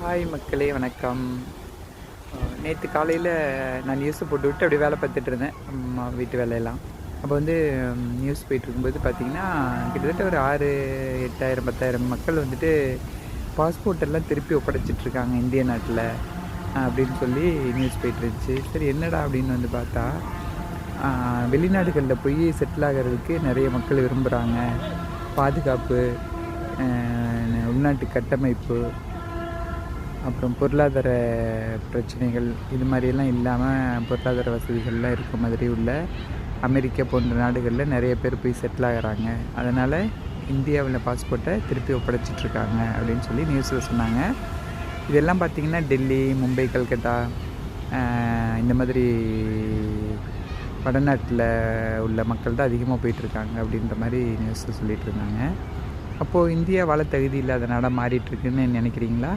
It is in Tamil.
ஹாய் மக்களே, வணக்கம். நேற்று காலையில் நான் நியூஸை போட்டுவிட்டு அப்படியே வேலை பார்த்துட்டு இருந்தேன், அம்மா வீட்டு வேலையெல்லாம். அப்போ வந்து நியூஸ் போயிட்டுருக்கும்போது பார்த்திங்கன்னா, கிட்டத்தட்ட ஒரு 6, 8,000, 10,000 மக்கள் வந்துட்டு பாஸ்போர்ட் எல்லாம் திருப்பி ஒப்படைச்சிட்ருக்காங்க இந்திய நாட்டில் அப்படின்னு சொல்லி நியூஸ் போயிட்டுருந்துச்சு. சரி, என்னடா அப்படின்னு வந்து பார்த்தா, வெளிநாடுகளில் போய் செட்டில் ஆகிறதுக்கு நிறைய மக்கள் விரும்புகிறாங்க. பாதுகாப்பு, உள்நாட்டு கட்டமைப்பு, அப்புறம் பொருளாதார பிரச்சனைகள் இது மாதிரியெல்லாம் இல்லாமல் பொருளாதார வசதிகள்லாம் இருக்க மாதிரி உள்ள அமெரிக்கா போன்ற நாடுகளில் நிறைய பேர் போய் செட்டில் ஆகிறாங்க. அதனால் இந்தியாவில் பாஸ்போர்ட்டை திருப்பி ஒப்படைச்சிட்ருக்காங்க அப்படின்னு சொல்லி நியூஸில் சொன்னாங்க. இதெல்லாம் பார்த்திங்கன்னா டெல்லி, மும்பை, கல்கத்தா இந்த மாதிரி வடநாட்டில் உள்ள மக்கள் தான் அதிகமாக போயிட்டுருக்காங்க அப்படின்ற மாதிரி நியூஸில் சொல்லிகிட்டு இருந்தாங்க. அப்போது இந்தியா வாழ தகுதி இல்லாத நாடாக மாறிட்டுருக்குன்னு நினைக்கிறீங்களா?